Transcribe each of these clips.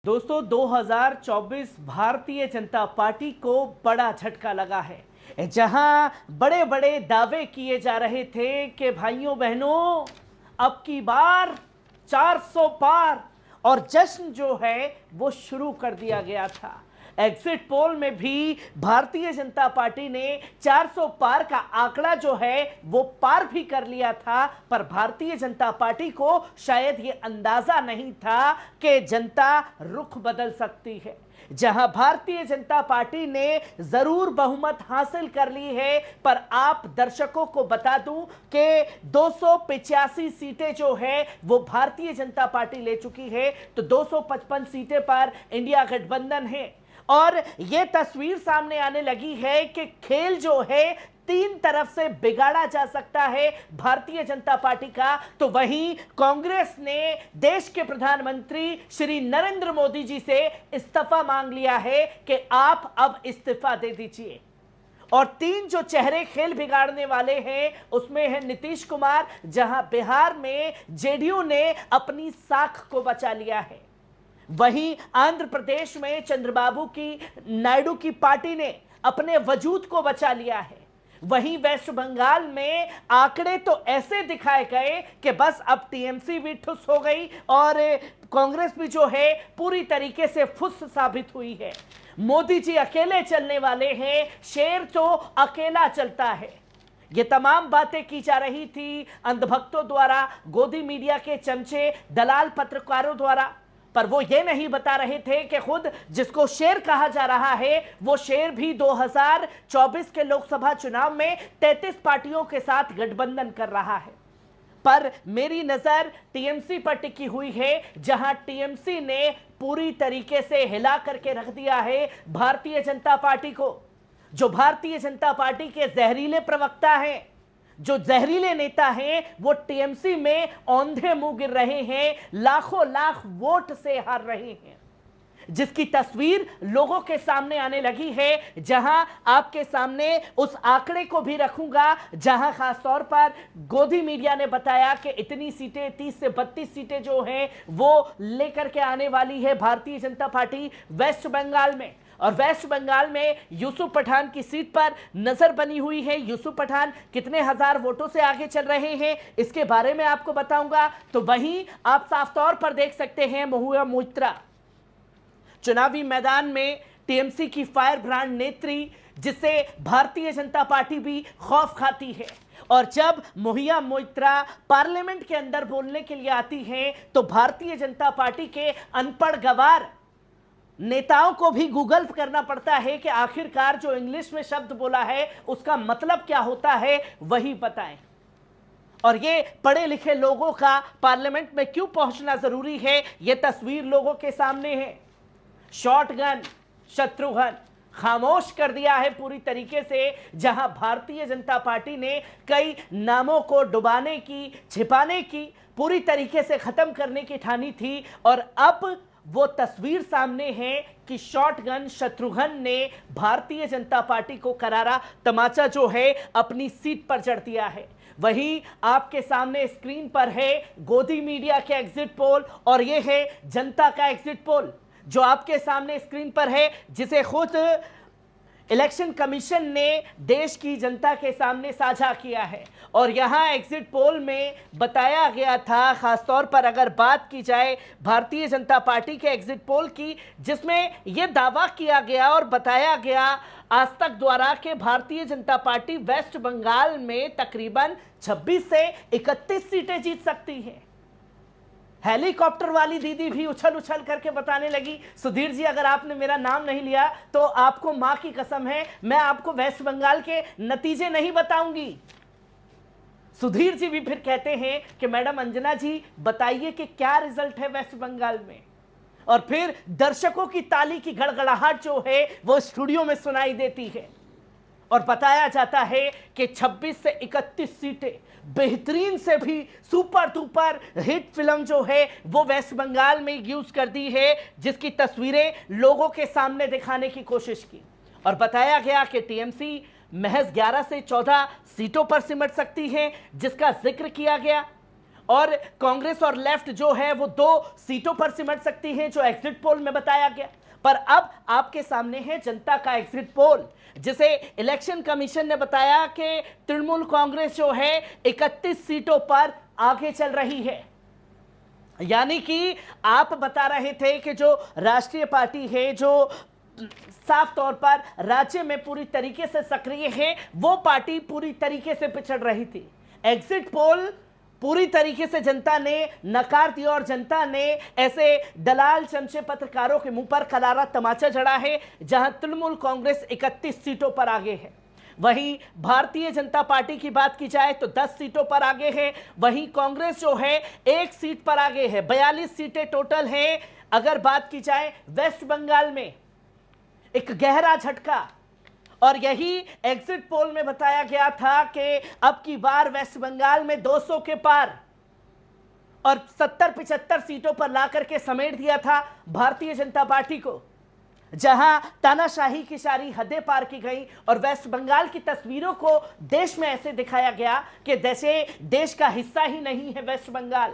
दोस्तों 2024 भारतीय जनता पार्टी को बड़ा झटका लगा है, जहां बड़े बड़े दावे किए जा रहे थे कि भाइयों बहनों अब की बार 400 पार और जश्न जो है वो शुरू कर दिया गया था। एग्जिट पोल में भी भारतीय जनता पार्टी ने 400 पार का आंकड़ा जो है वो पार भी कर लिया था, पर भारतीय जनता पार्टी को शायद ये अंदाजा नहीं था कि जनता रुख बदल सकती है। जहां भारतीय जनता पार्टी ने जरूर बहुमत हासिल कर ली है, पर आप दर्शकों को बता दूं कि 285 सीटें जो है वो भारतीय जनता पार्टी ले चुकी है, तो 255 सीटें पर इंडिया गठबंधन है। और यह तस्वीर सामने आने लगी है कि खेल जो है तीन तरफ से बिगाड़ा जा सकता है भारतीय जनता पार्टी का। तो वहीं कांग्रेस ने देश के प्रधानमंत्री श्री नरेंद्र मोदी जी से इस्तीफा मांग लिया है कि आप अब इस्तीफा दे दीजिए। और तीन जो चेहरे खेल बिगाड़ने वाले हैं उसमें है नीतीश कुमार, जहां बिहार में जेडीयू ने अपनी साख को बचा लिया है। वहीं आंध्र प्रदेश में चंद्रबाबू की नायडू की पार्टी ने अपने वजूद को बचा लिया है। वहीं वेस्ट बंगाल में आंकड़े तो ऐसे दिखाए गए कि बस अब टीएमसी भी ठुस हो गई और कांग्रेस भी जो है पूरी तरीके से फुस साबित हुई है। मोदी जी अकेले चलने वाले हैं, शेर तो अकेला चलता है। ये तमाम बातें की जा रही थी अंधभक्तों द्वारा, गोदी मीडिया के चमचे, दलाल पत्रकारों द्वारा, पर वो ये नहीं बता रहे थे कि खुद जिसको शेर कहा जा रहा है वो शेर भी 2024 के लोकसभा चुनाव में 33 पार्टियों के साथ गठबंधन कर रहा है। पर मेरी नजर टीएमसी पर टिकी हुई है, जहां टीएमसी ने पूरी तरीके से हिला करके रख दिया है भारतीय जनता पार्टी को। जो भारतीय जनता पार्टी के जहरीले प्रवक्ता हैं, जो जहरीले नेता हैं, वो टीएमसी में औंधे मुंह गिर रहे हैं, लाखों लाख वोट से हार रहे हैं, जिसकी तस्वीर लोगों के सामने आने लगी है। जहां आपके सामने उस आंकड़े को भी रखूंगा, जहां खासतौर पर गोदी मीडिया ने बताया कि इतनी सीटें 30 से 32 सीटें जो हैं वो लेकर के आने वाली है भारतीय जनता पार्टी वेस्ट बंगाल में। और वेस्ट बंगाल में यूसुफ पठान की सीट पर नजर बनी हुई है। यूसुफ पठान कितने हजार वोटों से आगे चल रहे हैं इसके बारे में आपको बताऊंगा। तो वहीं आप साफ तौर पर देख सकते हैं महुआ मोइत्रा चुनावी मैदान में टीएमसी की फायर ब्रांड नेत्री, जिससे भारतीय जनता पार्टी भी खौफ खाती है। और जब महुआ मोइत्रा पार्लियामेंट के अंदर बोलने के लिए आती हैं तो भारतीय जनता पार्टी के अनपढ़ गवार नेताओं को भी गूगल करना पड़ता है कि आखिरकार जो इंग्लिश में शब्द बोला है उसका मतलब क्या होता है, वही बताएं। और ये पढ़े लिखे लोगों का पार्लियामेंट में क्यों पहुंचना जरूरी है, ये तस्वीर लोगों के सामने है। शॉटगन शत्रुघ्न खामोश कर दिया है पूरी तरीके से, जहां भारतीय जनता पार्टी ने कई नामों को डुबाने की, छिपाने की, पूरी तरीके से खत्म करने की ठानी थी। और अब वो तस्वीर सामने है कि शॉटगन शत्रुघ्न ने भारतीय जनता पार्टी को करारा तमाचा जो है अपनी सीट पर जड़ दिया है। वहीं आपके सामने स्क्रीन पर है गोदी मीडिया के एग्जिट पोल और ये है जनता का एग्जिट पोल जो आपके सामने स्क्रीन पर है, जिसे खुद इलेक्शन कमीशन ने देश की जनता के सामने साझा किया है। और यहां एग्जिट पोल में बताया गया था, खासतौर पर अगर बात की जाए भारतीय जनता पार्टी के एग्जिट पोल की, जिसमें यह दावा किया गया और बताया गया आज तक द्वारा कि भारतीय जनता पार्टी वेस्ट बंगाल में तकरीबन 26 से 31 सीटें जीत सकती है। हेलीकॉप्टर वाली दीदी भी उछल उछल करके बताने लगी, सुधीर जी अगर आपने मेरा नाम नहीं लिया तो आपको मां की कसम है मैं आपको वेस्ट बंगाल के नतीजे नहीं बताऊंगी। सुधीर जी भी फिर कहते हैं कि मैडम अंजना जी बताइए कि क्या रिजल्ट है वेस्ट बंगाल में। और फिर दर्शकों की ताली की गड़गड़ाहट जो है वो स्टूडियो में सुनाई देती है और बताया जाता है कि 26 से 31 सीटें, बेहतरीन से भी सुपर डुपर हिट फिल्म जो है वो वेस्ट बंगाल में यूज कर दी है, जिसकी तस्वीरें लोगों के सामने दिखाने की कोशिश की। और बताया गया कि टीएमसी महज 11 से 14 सीटों पर सिमट सकती है, जिसका जिक्र किया गया। और कांग्रेस और लेफ्ट जो है वो 2 सीटों पर सिमट सकती है, जो एग्जिट पोल में बताया गया। पर अब आपके सामने है जनता का एग्जिट पोल, जिसे इलेक्शन कमीशन ने बताया कि तृणमूल कांग्रेस जो है 31 सीटों पर आगे चल रही है। यानी कि आप बता रहे थे कि जो राष्ट्रीय पार्टी है, जो साफ तौर पर राज्य में पूरी तरीके से सक्रिय है, वो पार्टी पूरी तरीके से पिछड़ रही थी। एग्जिट पोल पूरी तरीके से जनता ने नकार दिया और जनता ने ऐसे दलाल चमचे पत्रकारों के मुंह पर करारा तमाचा जड़ा है, जहां तृणमूल कांग्रेस 31 सीटों पर आगे है। वहीं भारतीय जनता पार्टी की बात की जाए तो 10 सीटों पर आगे है। वहीं कांग्रेस जो है 1 सीट पर आगे है। 42 सीटें टोटल हैं। अगर बात की जाए वेस्ट बंगाल में एक गहरा झटका, और यही एग्जिट पोल में बताया गया था कि अब की बार वेस्ट बंगाल में 200 के पार और 70-75 सीटों पर लाकर के समेट दिया था भारतीय जनता पार्टी को, जहां तानाशाही की सारी हदें पार की गई और वेस्ट बंगाल की तस्वीरों को देश में ऐसे दिखाया गया कि जैसे देश का हिस्सा ही नहीं है वेस्ट बंगाल।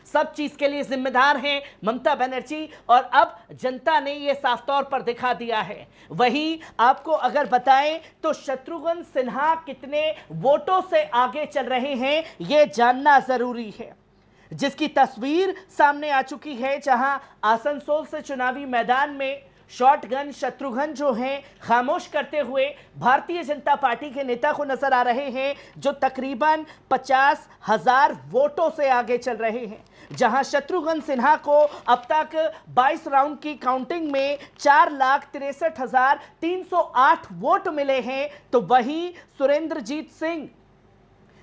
सब चीज के लिए जिम्मेदार हैं ममता बनर्जी, और अब जनता ने यह साफ तौर पर दिखा दिया है। वहीं आपको अगर बताएं तो शत्रुघ्न सिन्हा कितने वोटों से आगे चल रहे हैं यह जानना जरूरी है, जिसकी तस्वीर सामने आ चुकी है, जहां आसनसोल से चुनावी मैदान में शॉटगन शत्रुघ्न जो हैं खामोश करते हुए भारतीय जनता पार्टी के नेता को नजर आ रहे हैं, जो तकरीबन 50,000 वोटों से आगे चल रहे हैं। जहां शत्रुघ्न सिन्हा को अब तक 22 राउंड की काउंटिंग में 4,63,308 वोट मिले हैं, तो वहीं सुरेंद्रजीत सिंह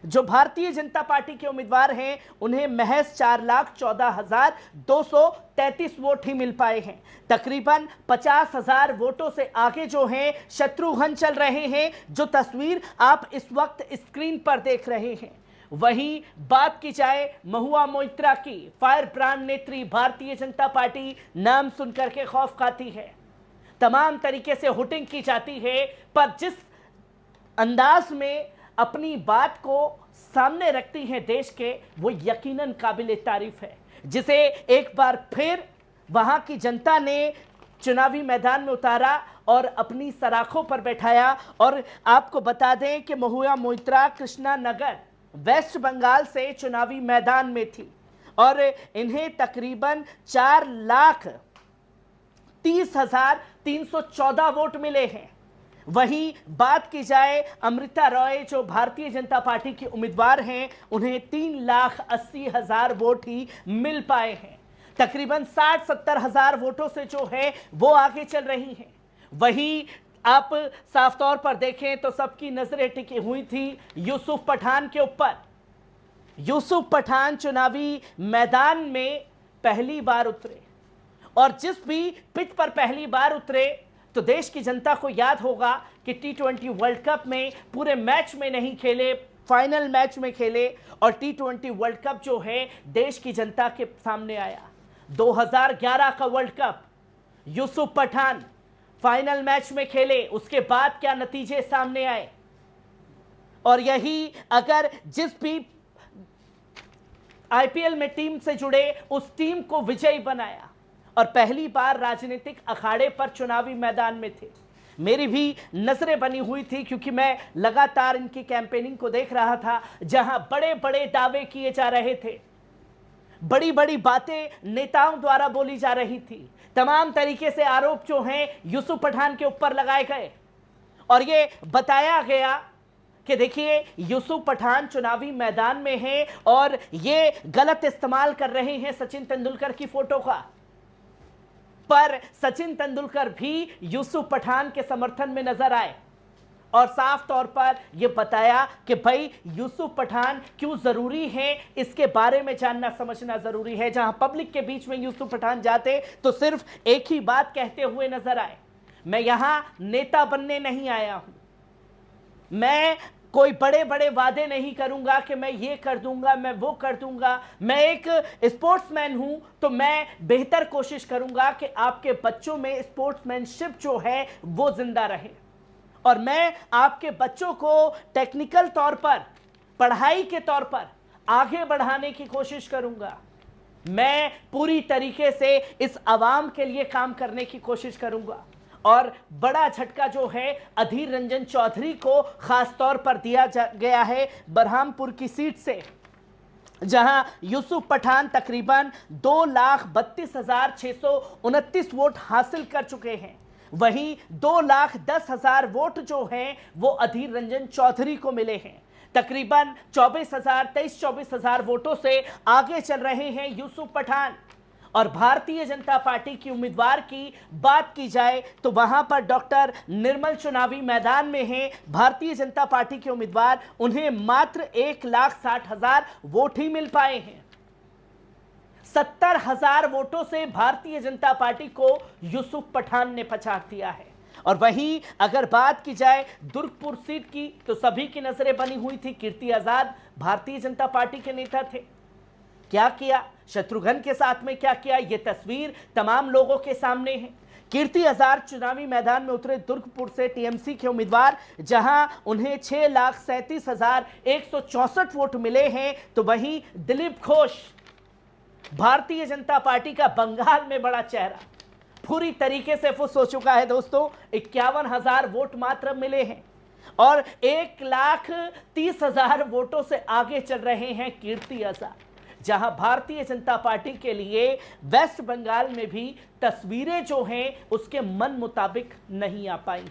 जो भारतीय जनता पार्टी के उम्मीदवार हैं, उन्हें महज 4,14,233 वोट ही मिल पाए हैं। तकरीबन 50,000 वोटों से आगे जो हैं शत्रुघ्न चल रहे हैं, जो तस्वीर आप इस वक्त स्क्रीन पर देख रहे हैं। वहीं बात की जाए महुआ मोइत्रा की, फायर ब्रांड नेत्री, भारतीय जनता पार्टी नाम सुनकर के खौफ खाती है, तमाम तरीके से हुटिंग की जाती है, पर जिस अंदाज में अपनी बात को सामने रखती हैं देश के, वो यकीनन काबिले तारीफ है, जिसे एक बार फिर वहां की जनता ने चुनावी मैदान में उतारा और अपनी सराखों पर बैठाया। और आपको बता दें कि महुआ मोइत्रा कृष्णा नगर वेस्ट बंगाल से चुनावी मैदान में थी और इन्हें तकरीबन 4,30,314 वोट मिले हैं। वहीं बात की जाए अमृता रॉय जो भारतीय जनता पार्टी की उम्मीदवार हैं, उन्हें 3,80,000 वोट ही मिल पाए हैं। तकरीबन 60-70 हजार वोटों से जो है वो आगे चल रही हैं। वहीं आप साफ तौर पर देखें तो सबकी नजरें टिकी हुई थी यूसुफ पठान के ऊपर। यूसुफ पठान चुनावी मैदान में पहली बार उतरे और जिस भी पिच पर पहली बार उतरे तो देश की जनता को याद होगा कि T20 वर्ल्ड कप में पूरे मैच में नहीं खेले, फाइनल मैच में खेले और T20 वर्ल्ड कप जो है देश की जनता के सामने आया। 2011 का world cup Yusuf Pathan final match में खेले, उसके बाद क्या नतीजे सामने आए। और यही अगर जिस भी IPL में टीम से जुड़े उस टीम को विजयी बनाया और पहली बार राजनीतिक अखाड़े पर चुनावी मैदान में थे। मेरी भी नजरें बनी हुई थी क्योंकि मैं लगातार इनकी कैंपेनिंग को देख रहा था, जहां बड़े बड़े दावे किए जा रहे थे, बड़ी बड़ी बातें नेताओं द्वारा बोली जा रही थी, तमाम तरीके से आरोप जो हैं यूसुफ पठान के ऊपर लगाए गए और ये बताया गया कि देखिए यूसुफ पठान चुनावी मैदान में हैं और ये गलत इस्तेमाल कर रहे हैं सचिन तेंदुलकर की फोटो का। पर सचिन तेंदुलकर भी यूसुफ पठान के समर्थन में नजर आए और साफ तौर पर यह बताया कि भाई यूसुफ पठान क्यों जरूरी है, इसके बारे में जानना समझना जरूरी है। जहां पब्लिक के बीच में यूसुफ पठान जाते तो सिर्फ एक ही बात कहते हुए नजर आए, मैं यहां नेता बनने नहीं आया हूं, मैं कोई बड़े बड़े वादे नहीं करूंगा कि मैं ये कर दूंगा, मैं वो कर दूंगा, मैं एक स्पोर्ट्समैन हूं तो मैं बेहतर कोशिश करूंगा कि आपके बच्चों में स्पोर्ट्समैनशिप जो है वो जिंदा रहे और मैं आपके बच्चों को टेक्निकल तौर पर, पढ़ाई के तौर पर आगे बढ़ाने की कोशिश करूंगा। मैं पूरी तरीके से इस आवाम के लिए काम करने की कोशिश करूंगा। और बड़ा झटका जो है अधीर रंजन चौधरी को खास तौर पर दिया गया है बरहामपुर की सीट से, जहां यूसुफ पठान तकरीबन 2,32,629 वोट हासिल कर चुके हैं। वहीं 2,10,000 वोट जो हैं वो अधीर रंजन चौधरी को मिले हैं। तकरीबन 24,000 वोटों से आगे चल रहे हैं यूसुफ पठान। और भारतीय जनता पार्टी की उम्मीदवार की बात की जाए तो वहां पर डॉक्टर निर्मल चुनावी मैदान में हैं। भारतीय जनता पार्टी के उम्मीदवार, उन्हें मात्र 1,60,000 वोट ही मिल पाए हैं। 70,000 वोटों से भारतीय जनता पार्टी को यूसुफ पठान ने पछाड़ दिया है। और वहीं अगर बात की जाए दुर्गपुर सीट की तो सभी की नजरें बनी हुई थी। कीर्ति आजाद भारतीय जनता पार्टी के नेता थे। क्या किया, शत्रुघ्न के साथ में क्या किया, यह तस्वीर तमाम लोगों के सामने है। कीर्ति आजाद चुनावी मैदान में उतरे दुर्गपुर से टीएमसी के उम्मीदवार, जहां उन्हें 6,37,164 वोट मिले हैं। तो वहीं दिलीप घोष, भारतीय जनता पार्टी का बंगाल में बड़ा चेहरा, पूरी तरीके से फुस हो चुका है दोस्तों। 51,000 वोट मात्र मिले हैं और 1,30,000 वोटों से आगे चल रहे हैं कीर्ति आजाद। जहां भारतीय जनता पार्टी के लिए वेस्ट बंगाल में भी तस्वीरें जो हैं उसके मन मुताबिक नहीं आ पाई।